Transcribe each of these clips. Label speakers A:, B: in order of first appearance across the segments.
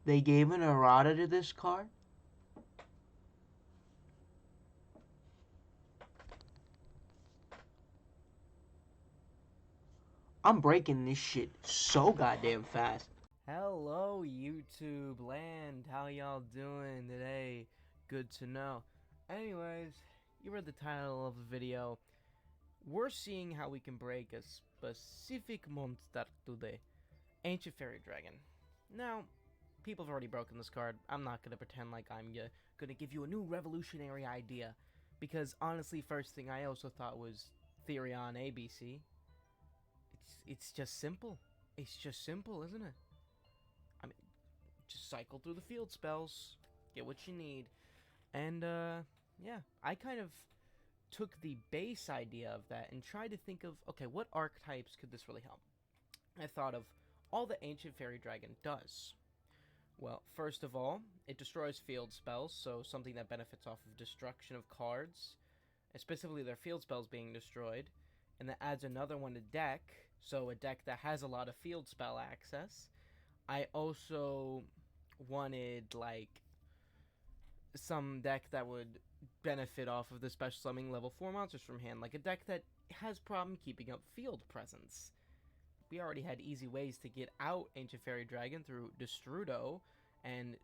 A: They gave an errata to this card? I'm breaking this shit so goddamn fast.
B: Hello YouTube land, how y'all doing today? Good to know. Anyways, you read the title of the video. We're seeing how we can break a specific monster today. Ancient Fairy Dragon. Now, people have already broken this card. I'm not going to pretend like I'm going to give you a new revolutionary idea. Because honestly, first thing I also thought was Therion ABC. It's just simple. It's just simple, isn't it? I mean, just cycle through the field spells, get what you need. And, yeah, I kind of took the base idea of that and tried to think of, okay, what archetypes could this really help? I thought of all the Ancient Fairy Dragon does. Well, first of all, it destroys field spells, so something that benefits off of destruction of cards, and specifically their field spells being destroyed, and that adds another one to deck, so a deck that has a lot of field spell access. I also wanted, like, some deck that would benefit off of the special summoning level 4 monsters from hand, like a deck that has problem keeping up field presence. We already had easy ways to get out Ancient Fairy Dragon through Destrudo and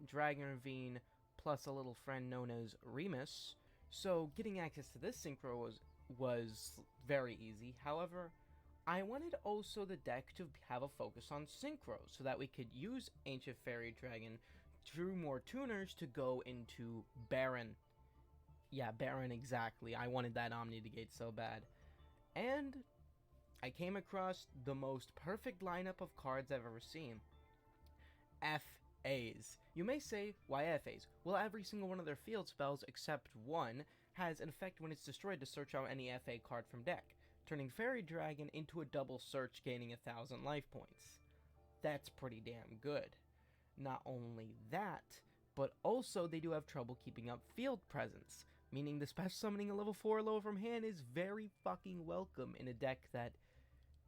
B: Dragon Ravine plus a little friend known as Remus, so getting access to this Synchro was very easy. However, I wanted also the deck to have a focus on Synchro, so that we could use Ancient Fairy Dragon through more tuners to go into Baronne. Yeah, Baronne, exactly. I wanted that Omni Negate so bad. And I came across the most perfect lineup of cards I've ever seen. FAs. You may say, why FAs? Well, every single one of their field spells, except one, has an effect when it's destroyed to search out any FA card from deck, turning Fairy Dragon into a double search, gaining 1,000 life points. That's pretty damn good. Not only that, but also they do have trouble keeping up field presence, meaning the special summoning a level 4 low from hand is very fucking welcome in a deck that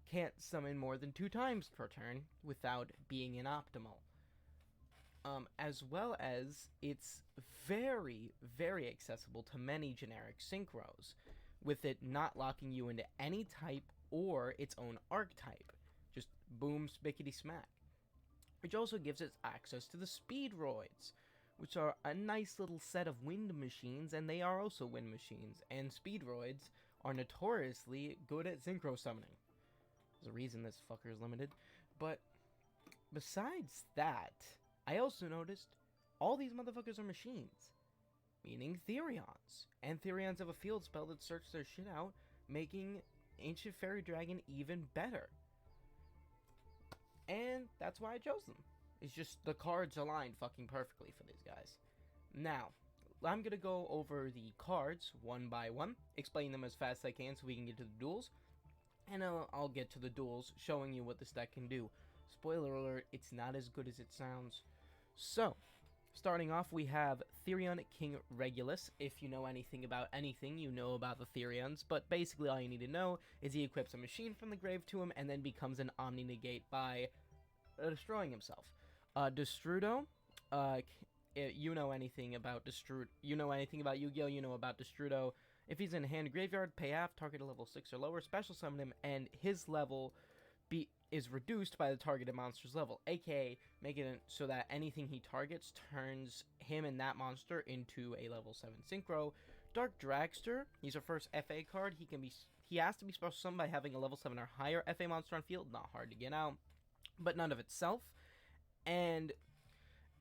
B: can't summon more than 2 times per turn without being inoptimal. As well as it's very, very accessible to many generic synchros, with it not locking you into any type or its own archetype. Just boom, spickety smack. Which also gives it access to the Speedroids, which are a nice little set of wind machines, and they are also wind machines, and Speedroids are notoriously good at synchro summoning. There's a reason this fucker is limited. But besides that, I also noticed all these motherfuckers are machines, meaning Therions. And Therions have a field spell that searches their shit out, making Ancient Fairy Dragon even better. And that's why I chose them. It's just the cards aligned fucking perfectly for these guys. Now, I'm going to go over the cards one by one, explain them as fast as I can so we can get to the duels. And I'll get to the duels, showing you what this deck can do. Spoiler alert, it's not as good as it sounds. So, starting off, we have Therion King Regulus. If you know anything about anything, you know about the Therions. But basically, all you need to know is he equips a machine from the grave to him and then becomes an Omni Negate by destroying himself. Destrudo, you know anything about Destrudo, you know anything about Yu-Gi-Oh, you know about Destrudo. If he's in hand graveyard, pay half, target a level 6 or lower, special summon him, and his level is reduced by the targeted monster's level, aka making it so that anything he targets turns him and that monster into a level 7 synchro. Dark Dragster, he's our first FA card. He has to be special summoned by having a level 7 or higher FA monster on field, not hard to get out, but none of itself. And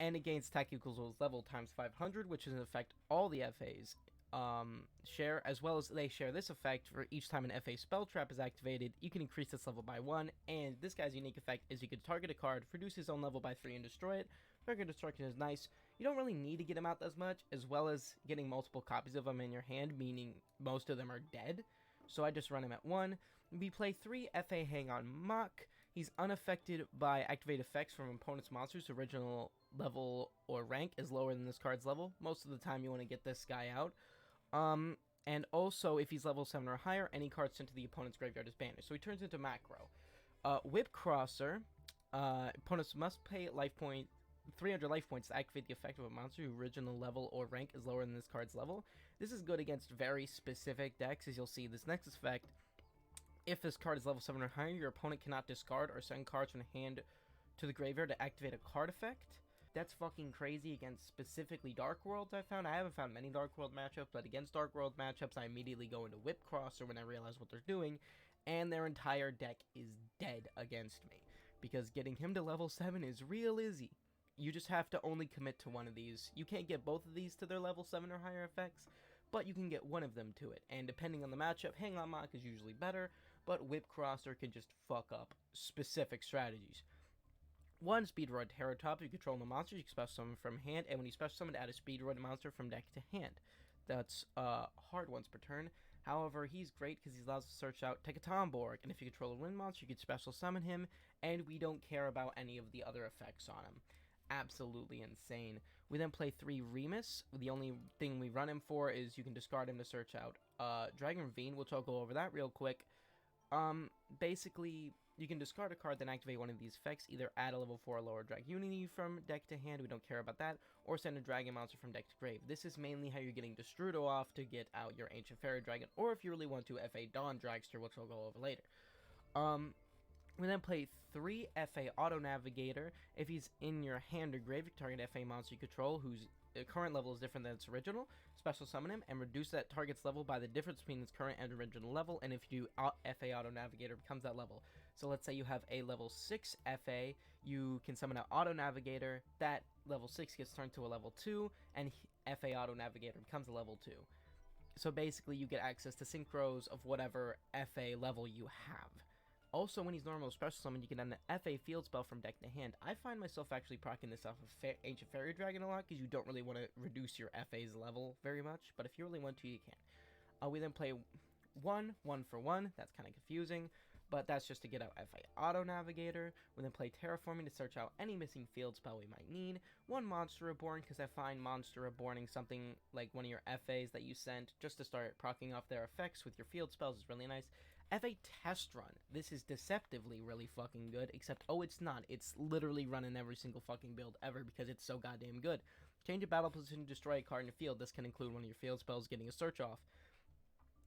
B: it gains attack equals level times 500, which is in effect all the FAs share, as well as they share this effect for each time an FA spell trap is activated. You can increase this level by 1, and this guy's unique effect is you can target a card, reduce his own level by 3, and destroy it. Regular destruction is nice. You don't really need to get him out as much, as well as getting multiple copies of him in your hand, meaning most of them are dead. So I just run him at 1. We play 3 FA Hang On Mach. He's unaffected by activate effects from opponent's monsters. Original level or rank is lower than this card's level. Most of the time you want to get this guy out. And also, if he's level 7 or higher, any card sent to the opponent's graveyard is banished. So he turns into Macro. Whip Crosser. Opponents must pay life point 300 life points to activate the effect of a monster whose original level or rank is lower than this card's level. This is good against very specific decks, as you'll see. This next effect, if this card is level 7 or higher, your opponent cannot discard or send cards from the hand to the graveyard to activate a card effect. That's fucking crazy against specifically Dark Worlds, I found. I haven't found many Dark World matchups, but against Dark World matchups, I immediately go into Whip Crosser when I realize what they're doing, and their entire deck is dead against me. Because getting him to level 7 is real easy. You just have to only commit to one of these. You can't get both of these to their level 7 or higher effects, but you can get one of them to it. And depending on the matchup, On Mach is usually better, but Whip Crosser can just fuck up specific strategies. 1 Speedroid Terrortop. If you control the monster, you can special summon from hand, and when you special summon, add a Speedroid monster from deck to hand. That's hard once per turn. However, he's great because he allows us to search out Taketomborg, and if you control a wind monster, you can special summon him, and we don't care about any of the other effects on him. Absolutely insane. We then play 3 Remus. The only thing we run him for is you can discard him to search out Dragon Ravine, which I'll go over that real quick. Basically, you can discard a card, then activate one of these effects. Either add a level 4 or lower Dragunity from deck to hand, we don't care about that, or send a dragon monster from deck to grave. This is mainly how you're getting Destrudo off to get out your Ancient Fairy Dragon, or if you really want to, FA Dawn Dragster, which we'll go over later. We then play 3 FA Auto Navigator. If he's in your hand or grave, you can target FA monster you control, whose current level is different than its original. Special summon him and reduce that target's level by the difference between its current and original level, and if you do, FA Auto Navigator becomes that level. So let's say you have a level 6 FA, you can summon an Auto Navigator, that level 6 gets turned to a level 2, and FA Auto Navigator becomes a level 2. So basically you get access to synchros of whatever FA level you have. Also, when he's normal special summon, you can add an FA field spell from deck to hand. I find myself actually proccing this off of Ancient Fairy Dragon a lot, because you don't really want to reduce your FA's level very much, but if you really want to, you can. We then play 1 for 1, that's kind of confusing, but that's just to get out FA Auto Navigator. We then play Terraforming to search out any missing field spell we might need. 1 Monster Reborn, because I find Monster Reborning something like one of your FAs that you sent, just to start proccing off their effects with your field spells is really nice. FA Test Run. This is deceptively really fucking good, except, it's not. It's literally running every single fucking build ever because it's so goddamn good. Change a battle position to destroy a card in the field. This can include one of your field spells getting a search off.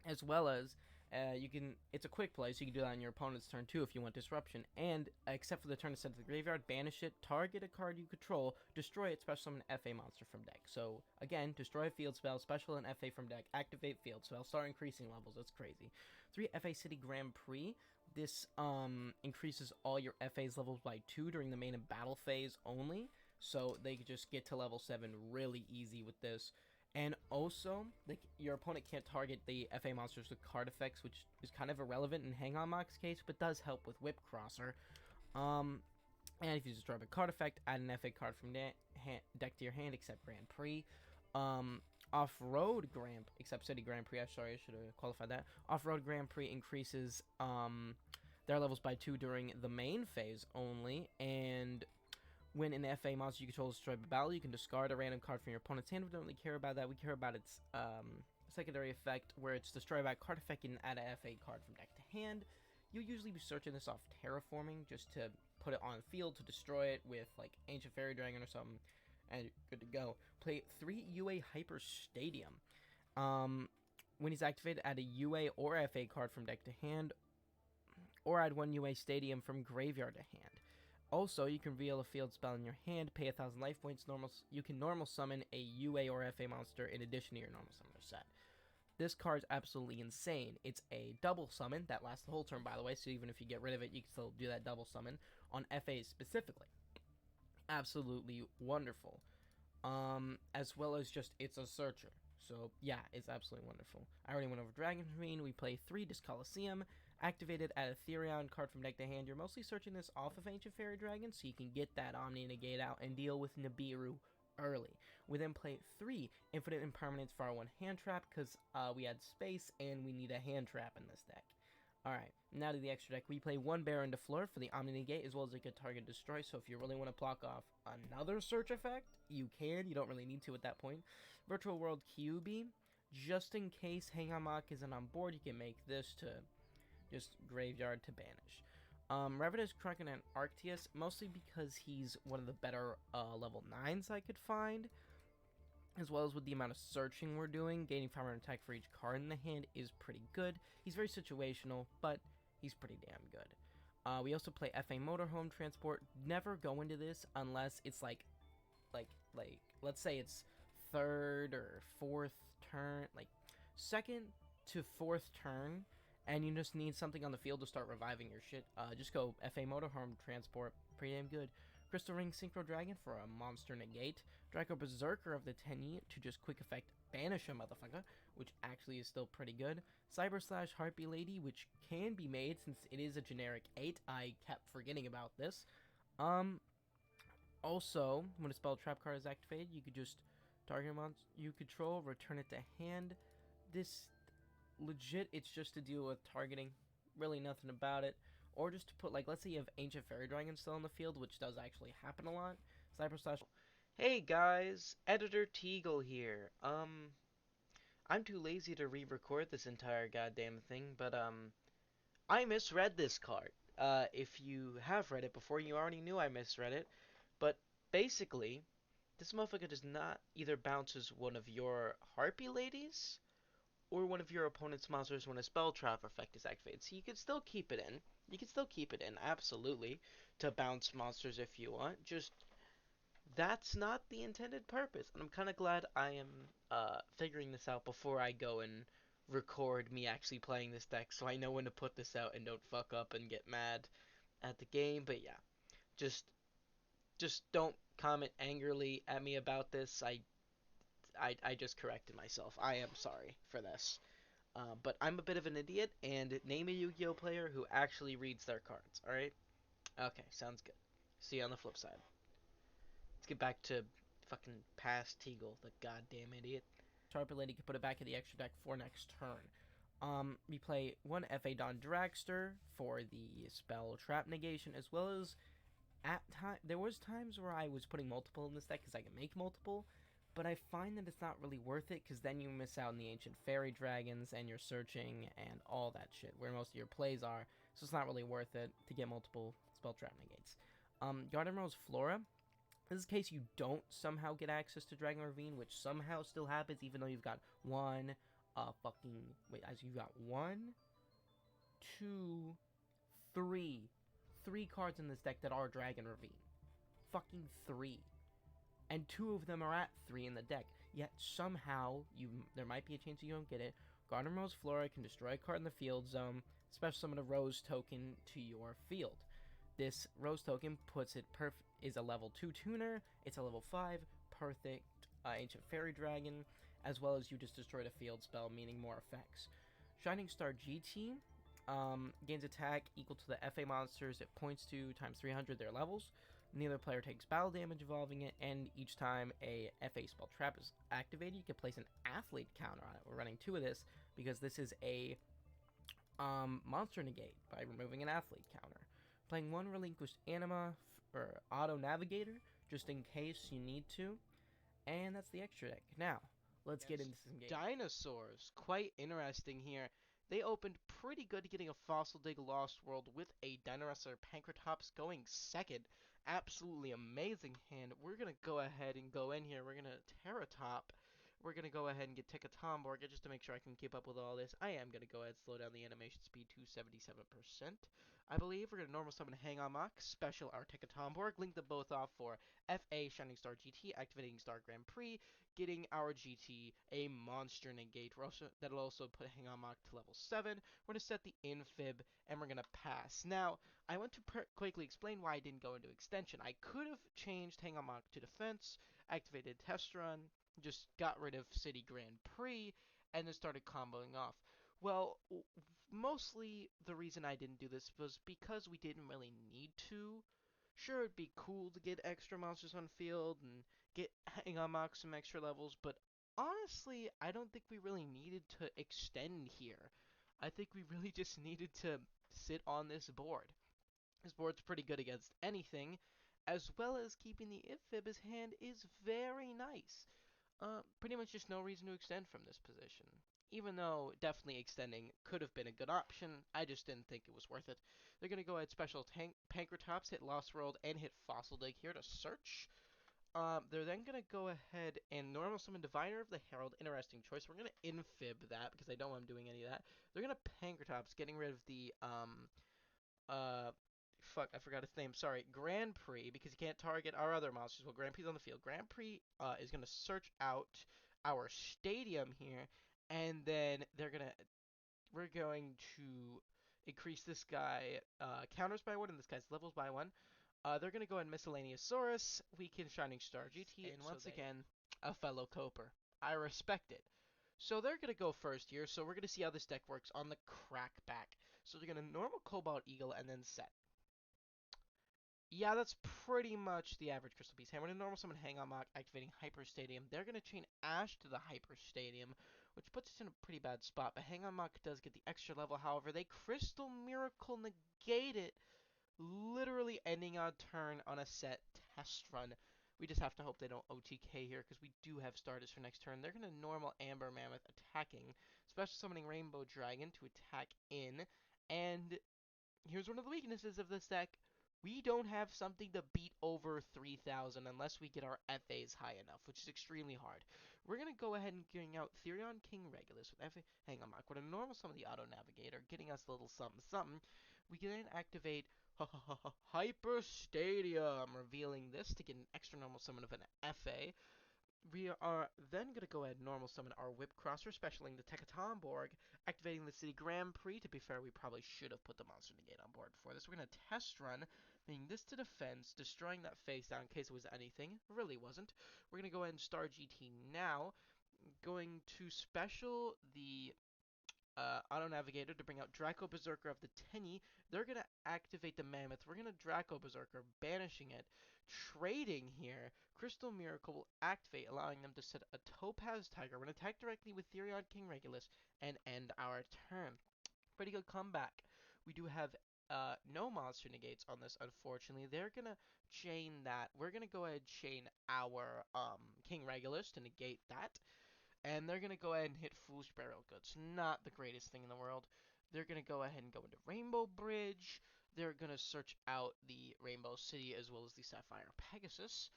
B: As well as, it's a quick play, so you can do that on your opponent's turn too if you want disruption. And, except for the turn to send to the graveyard, banish it, target a card you control, destroy it, special summon an FA monster from deck. So, again, destroy a field spell, special an FA from deck, activate field spell, start increasing levels. That's crazy. 3 FA City Grand Prix. This increases all your FA's levels by 2 during the main and battle phase only. So they could just get to level 7 really easy with this. And also, your opponent can't target the FA monsters with card effects, which is kind of irrelevant in On Mach's case, but does help with Whip Crosser. And if you destroy a card effect, add an FA card from deck to your hand, except Grand Prix. Off-Road except City Grand Prix, sorry, I should have qualified that. Off-Road Grand Prix increases their levels by 2 during the main phase only, and when an FA monster you control is destroyed by battle, you can discard a random card from your opponent's hand. We don't really care about that. We care about its secondary effect, where it's destroyed by a card effect and add an FA card from deck to hand. You'll usually be searching this off Terraforming, just to put it on the field to destroy it with, like, Ancient Fairy Dragon or something. And good to go. Play 3 UA Hyper Stadium. When he's activated, add a UA or FA card from deck to hand, or add 1 UA Stadium from graveyard to hand. Also, you can reveal a field spell in your hand, pay 1,000 life points. You can normal summon a UA or FA monster in addition to your normal summoner set. This card's absolutely insane. It's a double summon that lasts the whole turn, by the way, so even if you get rid of it, you can still do that double summon on FAs specifically. Absolutely wonderful. As well as just, it's a searcher. So, yeah, it's absolutely wonderful. I already went over Dragon Ravine. We play 3 Discolosseum. Activated, add a Therion card from deck to hand. You're mostly searching this off of Ancient Fairy Dragon, so you can get that Omni Negate out and deal with Nibiru early. We then play 3 Infinite Impermanence for our 1 hand trap, because we had space and we need a hand trap in this deck. Alright, now to the extra deck. We play 1 Baronne de Fleur for the Omni Negate, as well as a good target destroy, so if you really want to block off another search effect, you can. You don't really need to at that point. Virtual World Kyubi, just in case On Mach isn't on board, you can make this to just graveyard to banish. Ravenous, Crocodragon, and Archethys, mostly because he's one of the better level 9s I could find, as well as with the amount of searching we're doing, gaining 500 attack for each card in the hand is pretty good. He's very situational, but he's pretty damn good. We also play FA Motorhome Transport. Never go into this unless it's like, let's say it's third or fourth turn, like second to fourth turn, and you just need something on the field to start reviving your shit. Just go FA Motorhome Transport, pretty damn good. Crystal Ring Synchro Dragon for a monster negate. Draco Berserker of the Tenyi to just quick effect banish a motherfucker, which actually is still pretty good. Cyber Slash Harpie Lady, which can be made since it is a generic 8. I kept forgetting about this. Also, when a spell trap card is activated, you could just target a monster you control, return it to hand. This, legit, it's just to deal with targeting. Really nothing about it. Or just to put, like, let's say you have Ancient Fairy Dragon still on the field, which does actually happen a lot. Cyber Slash.
C: Hey guys, Editor Teagle here. I'm too lazy to re-record this entire goddamn thing, but I misread this card. If you have read it before, you already knew I misread it. But basically, this motherfucker does not either bounces one of your Harpie Ladies or one of your opponent's monsters when a spell trap effect is activated. So you can still keep it in. You can still keep it in, absolutely, to bounce monsters if you want. Just that's not the intended purpose. And I'm kind of glad I am figuring this out before I go and record me actually playing this deck, so I know when to put this out and don't fuck up and get mad at the game. But yeah, just don't comment angrily at me about this. I just corrected myself. I am sorry for this. But I'm a bit of an idiot, and name a Yu-Gi-Oh player who actually reads their cards, alright? Okay, sounds good. See you on the flip side. Let's get back to fucking past Teagle, the goddamn idiot.
B: Harpie Lady can put it back in the extra deck for next turn. We play one FA Don Dragster for the spell trap negation, as well as there was times where I was putting multiple in this deck because I can make multiple, but I find that it's not really worth it because then you miss out on the Ancient Fairy Dragons and your searching and all that shit, where most of your plays are, so it's not really worth it to get multiple spell trap negates. Garden Rose Flora. This is in case you don't somehow get access to Dragon Ravine, which somehow still happens even though you've got you've got one, two, three cards in this deck that are Dragon Ravine. Fucking 3. And 2 of them are at 3 in the deck. Yet somehow there might be a chance you don't get it. Garden Rose Flora can destroy a card in the field zone, special summon a Rose token to your field. This Rose token is a level 2 tuner. It's a level 5 perfect Ancient Fairy Dragon, as well as you just destroyed a field spell, meaning more effects. Shining Star GT gains attack equal to the FA monsters it points to times 300 their levels. Neither player takes battle damage involving it, and each time a FA spell trap is activated, you can place an athlete counter on it. We're running 2 of this because this is a monster negate by removing an athlete counter. Playing 1 relinquished anima or auto navigator just in case you need to, and that's the extra deck. Now let's get into some games.
C: Dinosaurs, quite interesting here. They opened pretty good, getting a Fossil Dig Lost World with a Dinosaur Pancratops going second. Absolutely amazing hand. We're going to go ahead and go in here. We're going to Terrortop. We're going to go ahead and get Taketomborg just to make sure I can keep up with all this. I am going to go ahead and slow down the animation speed to 77%. I believe we're going to normal summon On Mach, special our Taketomborg, link them both off for FA Shining Star GT, activating Star Grand Prix, getting our GT a monster negate. That'll also put On Mach to level 7. We're going to set the infib, and we're going to pass. Now, I want to quickly explain why I didn't go into extension. I could have changed On Mach to defense, activated test run, just got rid of City Grand Prix, and then started comboing off. Well, mostly the reason I didn't do this was because we didn't really need to. Sure, it'd be cool to get extra monsters on field and get On Mach some extra levels, but honestly, I don't think we really needed to extend here. I think we really just needed to sit on this board. This board's pretty good against anything, as well as keeping the infib. His hand is very nice. Pretty much just no reason to extend from this position. even though definitely extending could have been a good option, I just didn't think it was worth it. They're going to go ahead special Pankratops, hit Lost World, and hit Fossil Dig here to search. They're then going to go ahead and normal summon Diviner of the Herald. Interesting choice. We're going to infib that because I don't want them doing any of that. They're going to Pankratops, getting rid of the, fuck, I forgot its name. Sorry, Grand Prix, because you can't target our other monsters. Well, Grand Prix on the field. Grand Prix is going to search out our stadium here, and then we're going to increase this guy counters by 1 and this guy's levels by 1. They're going to go ahead and Miscellaneousaurus, Weaken Shining Star GT, and once again, a fellow Coper. I respect it. So they're going to go first here, so we're going to see how this deck works on the crackback. So they're going to normal Cobalt Eagle and then set. Yeah, that's pretty much the average Crystal Beast hand. We're going to normal summon Hang On Mach, activating Hyper Stadium. They're going to chain Ash to the Hyper Stadium, which puts us in a pretty bad spot. But Hang On Mach does get the extra level. However, they Crystal Miracle negate it, literally ending our turn on a set test run. We just have to hope they don't OTK here, because we do have starters for next turn. They're going to normal Amber Mammoth attacking, special summoning Rainbow Dragon to attack in, and here's one of the weaknesses of this deck. We don't have something to beat over 3,000 unless we get our FAs high enough, which is extremely hard. We're going to go ahead and bring out Therion Regulus with FA. Hang on, Mark. With a normal summon of the Auto Navigator, getting us a little something something. We can then activate Hyper Stadium, revealing this to get an extra normal summon of an FA. We are then going to go ahead and normal summon our Whip Crosser, specialing the Taketomborg, activating the City Grand Prix. To be fair, we probably should have put the Monster Negate on board for this. We're going to test run, being this to defense, destroying that face down in case it was anything. Really wasn't. We're going to go ahead and Star GT now, going to special the Auto Navigator to bring out Draco Berserker of the Tenyi. They're going to activate the Mammoth. We're going to Draco Berserker, banishing it. Trading here, Crystal Miracle will activate, allowing them to set a Topaz Tiger. We're going to attack directly with Therion Regulus and end our turn. Pretty good comeback. We do have no monster negates on this, unfortunately. They're going to chain that. We're going to go ahead and chain our King Regulus to negate that. And they're going to go ahead and hit Foolish Burial Goods. Not the greatest thing in the world. They're going to go ahead and go into Rainbow Bridge. They're going to search out the Rainbow City as well as the Sapphire Pegasus.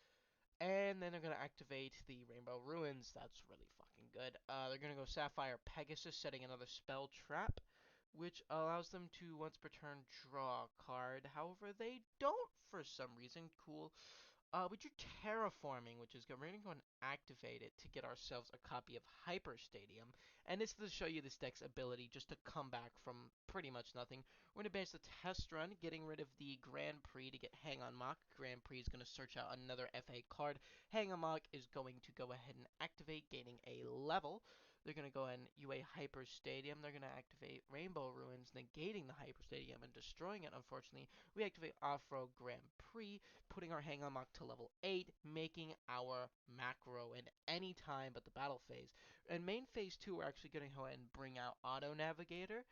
C: And then they're going to activate the Rainbow Ruins. That's really fucking good. They're going to go Sapphire Pegasus, setting another Spell Trap, which allows them to, once per turn, draw a card. However, they don't for some reason. Cool. We drew Terraforming, which is good. We're going to go and activate it to get ourselves a copy of Hyper Stadium. And this is to show you this deck's ability just to come back from pretty much nothing. We're going to base the test run, getting rid of the Grand Prix to get Hang On Mach. Grand Prix is going to search out another FA card. Hang On Mach is going to go ahead and activate, gaining a level. They're going to go ahead and UA Hyper Stadium. They're going to activate Rainbow Ruins, negating the Hyper Stadium and destroying it, unfortunately. We activate Off-Road Grand Prix, putting our Hang On Mach to level 8, making our macro in any time but the battle phase. In main phase 2, we're actually going to go ahead and bring out Auto Navigator,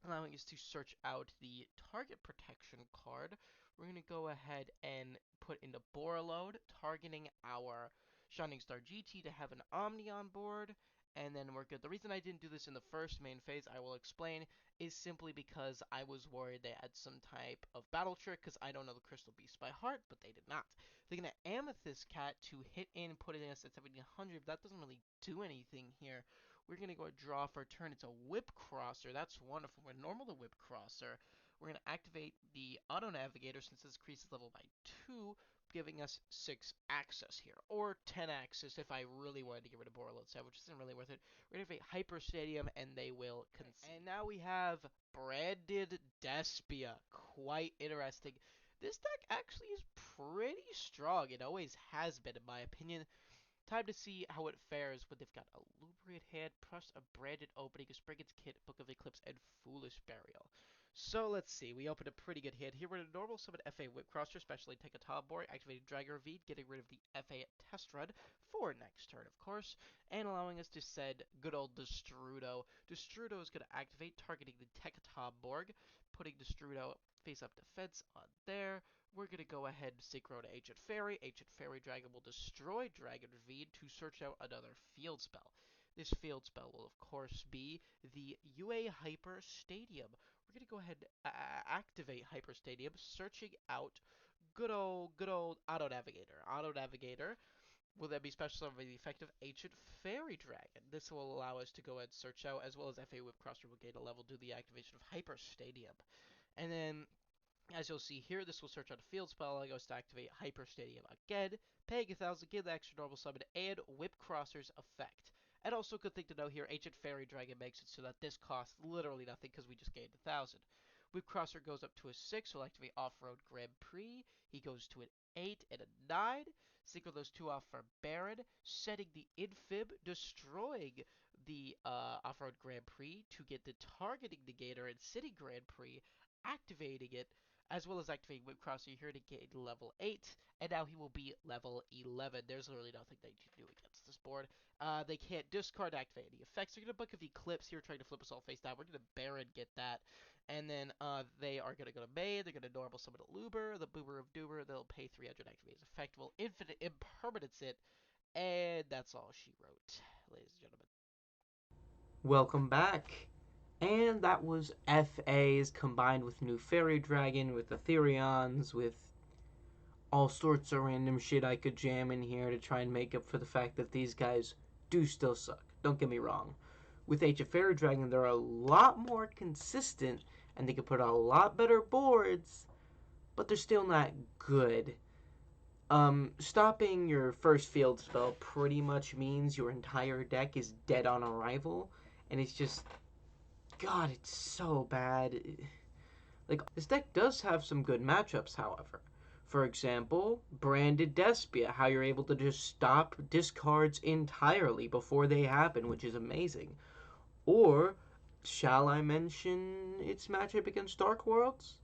C: allowing us to search out the target protection card. We're going to go ahead and put into Borreload, targeting our Shining Star GT to have an Omni on board, and then we're good. The reason I didn't do this in the first main phase, I will explain, is simply because I was worried they had some type of battle trick, because I don't know the Crystal Beast by heart, but they did not. They're going to Amethyst Cat to hit in, putting us at 1700. That doesn't really do anything here. We're going to go draw for a turn. It's a Whip Crosser. That's wonderful. We're normal the Whip Crosser. We're going to activate the Auto Navigator since this increases level by 2, giving us 6 access here, or 10 access if I really wanted to get rid of Borreload set, which isn't really worth it. We're going to activate Hyper Stadium, and they will concede. And now we have Branded Despia. Quite interesting. This deck actually is pretty strong. It always has been, in my opinion. Time to see how it fares when they've got a Lubricate Hand, plus a Branded Opening, a Spriggan's Kit, Book of Eclipse, and Foolish Burial. So let's see, we opened a pretty good hand. Here we're going to normal summon FA Whip Crosser, especially Taketomborg, activating Dragon Ravine, getting rid of the FA test run for next turn, of course, and allowing us to send good old Destrudo. Destrudo is going to activate, targeting the Taketomborg, putting Destrudo face up defense on there. We're going to go ahead and Synchro to Ancient Fairy. Ancient Fairy Dragon will destroy Dragon Ravine to search out another field spell. This field spell will, of course, be the UA Hyper Stadium. We're going to go ahead and activate Hyper Stadium, searching out good old Auto Navigator. Auto Navigator will then be special summon the effective Ancient Fairy Dragon. This will allow us to go ahead and search out, as well as FA Whip Crosser will gain a level due to the activation of Hyper Stadium. And then, as you'll see here, this will search out a field spell, allowing us to activate Hyper Stadium again, paying 1,000, get the extra normal summon, and Whip Crosser's effect. And also, good thing to know here, Ancient Fairy Dragon makes it so that this costs literally nothing because we just gained 1,000. Whip Crosser goes up to a 6, so we'll activate Off-Road Grand Prix. He goes to an 8 and a 9. Synchro those two off for Baron, setting the Infib, destroying the Off-Road Grand Prix to get the Targeting Negator and City Grand Prix, activating it, as well as activating Whip Crosser here to gain level 8, and now he will be level 11. There's literally nothing they can do against this board. They can't discard, activate any effects. They're going to Book of Eclipse here, trying to flip us all face down. We're going to Baron get that. And then they are going to go to Main. They're going to normal summon a Luber, the Boober of Doober. They'll pay 300, activate his effect. Will Infinite Impermanence it. And that's all she wrote, ladies and gentlemen.
A: Welcome back. And that was FAs combined with new Fairy Dragon, with the Therions, with all sorts of random shit I could jam in here to try and make up for the fact that these guys do still suck. Don't get me wrong. With Age of Fairy Dragon, they're a lot more consistent, and they can put out a lot better boards, but they're still not good. Stopping your first field spell pretty much means your entire deck is dead on arrival, and it's just, God, it's so bad. Like, this deck does have some good matchups, however. For example, Branded Despia, how you're able to just stop discards entirely before they happen, which is amazing. Or, shall I mention its matchup against Dark Worlds?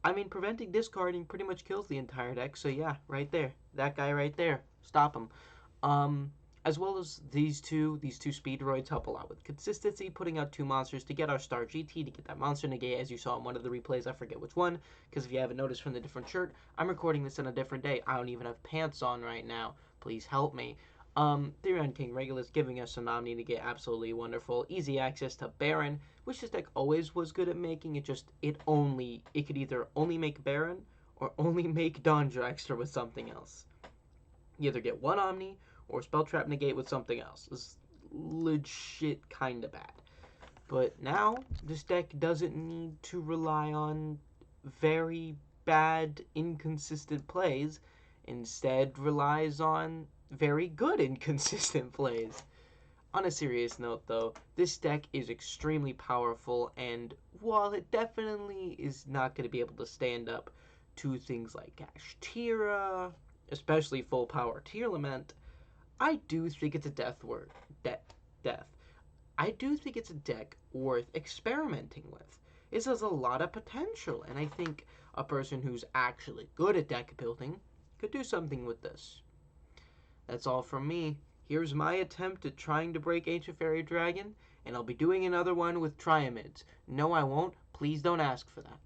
A: I mean, preventing discarding pretty much kills the entire deck, so yeah, right there. That guy right there. Stop him. As well as these two Speedroids help a lot with consistency, putting out two monsters to get our Star GT, to get that monster negate, as you saw in one of the replays. I forget which one, because if you haven't noticed from the different shirt, I'm recording this on a different day. I don't even have pants on right now. Please help me. Therion King Regulus giving us an Omni negate, absolutely wonderful. Easy access to Baron, which this deck always was good at making. It could either only make Baron or only make Dawn Dragster with something else. You either get one Omni or Spell Trap negate with something else. It's legit kind of bad. But now, this deck doesn't need to rely on very bad, inconsistent plays. Instead, relies on very good, inconsistent plays. On a serious note, though, this deck is extremely powerful, and while it definitely is not going to be able to stand up to things like Ashtira, especially full power Tear Lament, I do think it's a death. I do think it's a deck worth experimenting with. This has a lot of potential, and I think a person who's actually good at deck building could do something with this. That's all from me. Here's my attempt at trying to break Ancient Fairy Dragon, and I'll be doing another one with Triamids. No, I won't. Please don't ask for that.